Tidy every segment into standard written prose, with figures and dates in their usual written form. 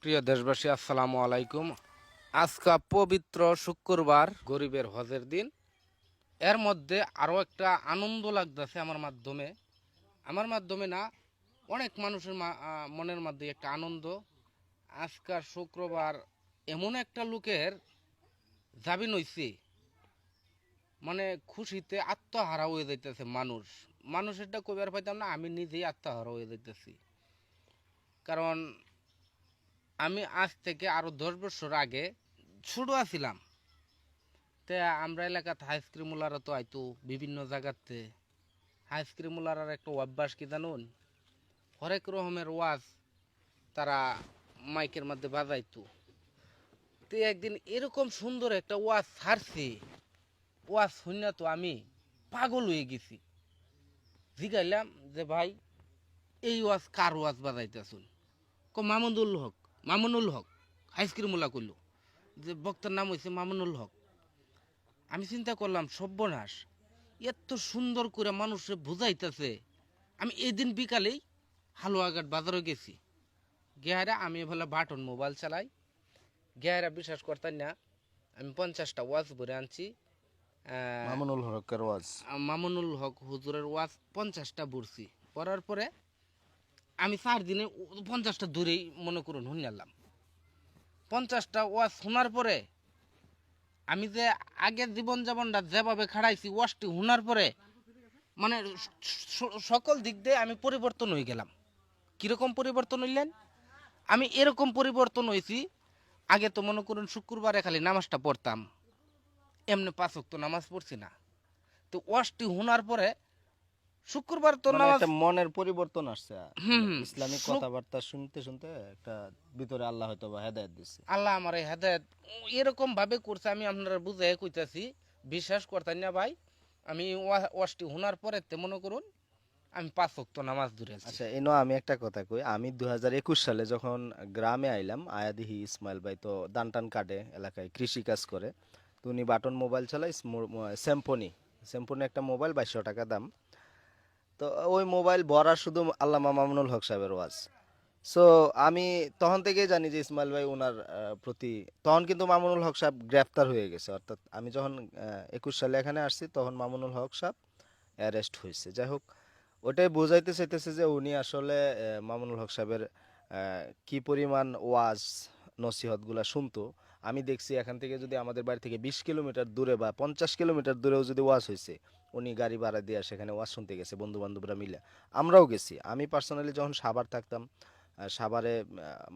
প্রিয় দেশবাসী, আসসালামু আলাইকুম। আজকা পবিত্র শুক্রবার, গরিবের হজের দিন। এর মধ্যে আরও একটা আনন্দ লাগতেছে আমার মাধ্যমে না, অনেক মানুষের মনের মধ্যে একটা আনন্দ। আজকার শুক্রবার এমন একটা লোকের জামিন হইছে, মানে খুশিতে আত্মহারা হয়ে যাইতেছে মানুষ এটা কইবার পাইতাম না, আমি নিজেই আত্মহারা হয়ে যাইতেছি। কারণ আমি আজ থেকে আরো 10 বছর আগে ছোট আছিলাম, তে আমরা এলাকাতে হাইস্ক্রিমুলারা তো আইতো বিভিন্ন জায়গাতে। হাইস্ক্রিমুলার একটা অভ্যাস কি জানুন, হরেক রকমের ওয়াজ তারা মাইকের মধ্যে বাজাইতো। তে একদিন এরকম সুন্দর একটা ওয়াজ ছাড়ছে, ওয়াজ শুনে তো আমি পাগল হয়ে গেছি। জিগাইলাম যে ভাই, এই ওয়াজ কার ওয়াজ বাজাইতেছুন? মামুনুল হক হাইস্ক্রিমুলা করল, যে বক্তার নাম হয়েছে মামুনুল হক। আমি চিন্তা করলাম, সর্বনাশ, এত সুন্দর করে মানুষে বুঝাইতেছে। আমি এই দিন বিকালেই হালুয়াঘাট বাজারে গেছি, গেহারা আমি বলে বাটন মোবাইল চালাই। গেহারা বিশ্বাস করতেন না, আমি 50টা ওয়াজ ভরে আনছি। মামুনুল হকের ওয়াজ। মামুনুল হক হুজুরের ওয়াজ 50টা ভরছি। পড়ার পরে আমি 4 দিনে 50টা দূরেই মনে করুন শুনলাম। 50টা ওয়াজ শোনার পরে আমি যে আগের জীবনযাপনটা যেভাবে খাড়াইছি, ওয়াজটি শোনার পরে মানে সকল দিক দিয়ে আমি পরিবর্তন হয়ে গেলাম। কীরকম পরিবর্তন হইলেন? আমি এরকম পরিবর্তন হয়েছি, আগে তো মনে করুন শুক্রবারে খালি নামাজটা পড়তাম, এমনি 5 ওয়াক্ত নামাজ পড়ছি না। তো ওয়াজটি শোনার পরে শুক্রবার তো মানে নামাজ। একটা মনের পরিবর্তন আসছে, হুম ইসলামিক শুক কথাবার্তা শুনতে শুনতে একটা ভিতরে আল্লাহ হয়তো বা হেদায়েত দিচ্ছে। আল্লাহ আমার এই হেদায়েত এরকম ভাবে করছে, আমি আপনারা বুঝাই কইতাছি, বিশ্বাস করতেন না ভাই। আমি ওয়াজটি শোনার পরে মনে করুন আমি 5 ওয়াক্ত নামাজ ধরেছি। আচ্ছা, এনো আমি একটা কথা কই। আমি 2021 সালে যখন গ্রামে আইলাম, আয়াদিহি ইসমাইল ভাই তো ধান টান কাটে, এলাকায় কৃষি কাজ করে। তো উনি বাটন মোবাইল চালায়, স্যাম্পনি স্যাম্পনি একটা মোবাইল 2200 টাকা দাম। তো ওই মোবাইল ভরা শুধু আল্লামা মামুনুল হক সাহেবের ওয়াজ। সো আমি তখন থেকেই জানি যে ইসমাইল ভাই ওনার প্রতি, তখন কিন্তু মামুনুল হক সাহেব গ্রেফতার হয়ে গেছে। অর্থাৎ আমি যখন 21 সালে এখানে আসছি তখন মামুনুল হক সাহেব অ্যারেস্ট হয়েছে। যাই হোক, ওটাই বোঝাইতে চাইতেছে যে উনি আসলে মামুনুল হক সাহেবের কি পরিমাণ ওয়াজ নসিহতগুলা শুনতো। আমি দেখছি এখান থেকে যদি আমাদের বাড়ি থেকে 20 কিলোমিটার দূরে বা 50 কিলোমিটার দূরেও যদি ওয়াজ হয়েছে, উনি গাড়ি ভাড়া দিয়ে সেখানে ওয়াজ শুনতে গেছে বন্ধু বান্ধবরা মিলে। আমরাও গেছি। আমি পার্সোনালি যখন সাভার থাকতাম, সাভারে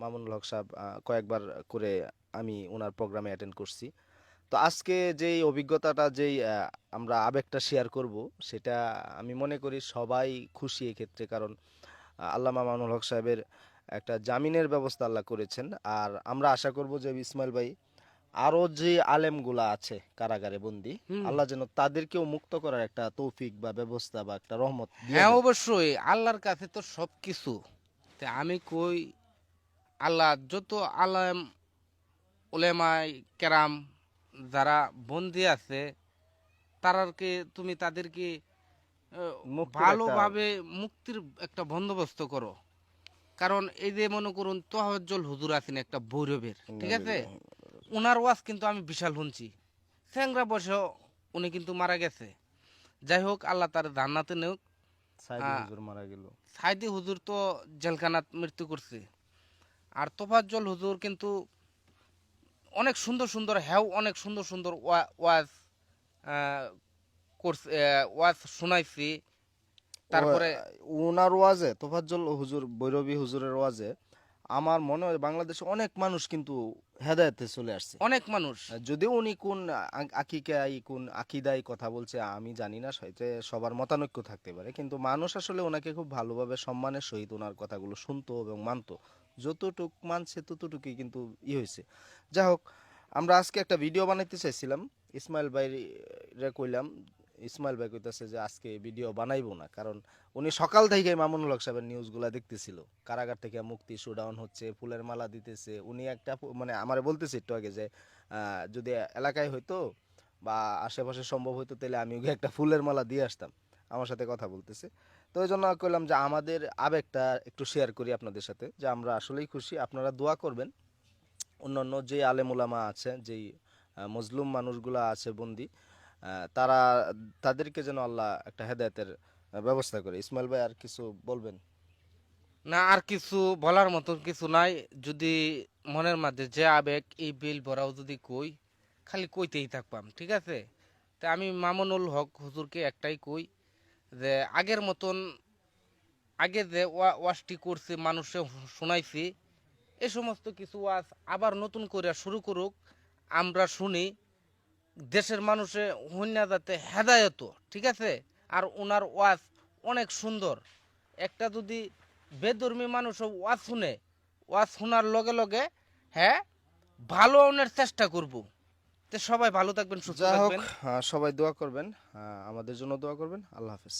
মামুনুল হক সাহেব কয়েকবার করে আমি ওনার প্রোগ্রামে অ্যাটেন্ড করছি। তো আজকে যেই অভিজ্ঞতাটা, যেই আমরা আবেগটা শেয়ার করব, সেটা আমি মনে করি সবাই খুশি এক্ষেত্রে। কারণ আল্লামা মামুনুল হক সাহেবের একটা জামিনের ব্যবস্থা আল্লাহ করেছেন। আর আমরা আশা করব যে ইসমাইল ভাই আরও যে আলেমগুলা আছে কারাগারে বন্দি, হুম। আল্লাহ যেন তাদেরকেও মুক্ত করার একটা তৌফিক বা ব্যবস্থা বা একটা রহমত দিয়ে হ্যাঁ, দেন। অবশ্যই আল্লাহর কাছে তো সব কিছু। তা আমি কই, আল্লাহ যত আলেম ওলেমাই কেরাম যারা বন্দি আছে, তারাকে তুমি তাদেরকে মুক্তির একটা ভালোভাবে মুক্তির একটা বন্দোবস্ত করো। কারণ এই যে মনে করুন তোহাজ্জল হুজুর আছেন একটা ভৈরবের, ঠিক আছে, ওনার ওয়াজ কিন্তু আমি বিশাল শুনছি। স্যাংরা বয়সে উনি কিন্তু মারা গেছে। যাই হোক, আল্লাহ তার জান্নাতে নেউক। সাইদি হুজুর মারা গেল। সাইদি হুজুর তো জেলখানাত মৃত্যু করছে। আর তোফাজ্জল হুজুর কিন্তু অনেক সুন্দর সুন্দর, হ্যাঁ অনেক সুন্দর সুন্দর ওয়াজ আহ, করছে, ওয়াজ শোনাইছি। ও, তারপরে ওনার ওয়াজে, তোফাজ্জল হুজুর বৈরবী হুজুরের ওয়াজে আমার মনে হয় বাংলাদেশে অনেক মানুষ কিন্তু হেদায়েতে চলে আসছে। অনেক মানুষ। যদিও উনি কোন আকিকায়, কোন আকিদায় কথা বলছে আমি জানি না, হয়তো সবার মতানৈক্য থাকতে পারে, কিন্তু মানুষ আসলে ওনাকে খুব ভালোভাবে সম্মানের সহিত ওনার কথাগুলো শুনতো এবং মানতো। যতটুক মানছে ততটুকুই কিন্তু হয়েছে। যাই হোক, আমরা আজকে একটা ভিডিও বানাইতে চাইছিলাম। ইসমাইল ভাই রে কইলাম, ইসমাইল ভাই কইতাছে যে আজকে ভিডিও বানাইবো না, কারণ উনি সকাল থেকে মামুনুল হক সাহেবের নিউজগুলো দেখতেছিল। কারাগার থেকে মুক্তি শোডাউন হচ্ছে, ফুলের মালা দিতেছে। উনি একটা মানে আমারে বলতেছে একটু আগে যে যদি এলাকায় হইতো বা আশেপাশে সম্ভব হইতো তাহলে আমি ওকে একটা ফুলের মালা দিয়ে আসতাম। আমার সাথে কথা বলতেছে। তো ওই জন্য কইলাম যে আমাদের আবেগটা একটু শেয়ার করি আপনাদের সাথে, যে আমরা আসলেই খুশি। আপনারা দোয়া করবেন অন্যান্য যে আলেম ওলামা আছে, যেই মজলুম মানুষগুলা আছে বন্দি, তারা, তাদেরকে যেন আল্লাহ একটা হেদায়েতের ব্যবস্থা করে। ইসমাইল ভাই আর কিছু বলবেন? না, আর কিছু বলার মতো কিছু নাই। যদি মনের মধ্যে যে আবেগ, এই বিল ভরাও যদি কই, খালি কইতেই থাকবাম, ঠিক আছে। তা আমি মামুনুল হক হুজুরকে একটাই কই, যে আগের মতন, আগে যে ওয়াজটি করছে মানুষে শোনাইছি, এ সমস্ত কিছু ওয়াজ আবার নতুন করে শুরু করুক, আমরা শুনি, দেশের মানুষে হইনা যাতে হেদায়ত, ঠিক আছে। আর ওনার ওয়াজ অনেক সুন্দর। একটা যদি বেধর্মী মানুষও ওয়াজ শুনে, ওয়াজ শোনার লগে লগে হ্যাঁ ভালো অনের চেষ্টা করব। তো সবাই ভালো থাকবেন, সুস্থ যা হোক, থাকবেন। সবাই দোয়া করবেন, আমাদের জন্য দোয়া করবেন। আল্লাহ হাফেজ।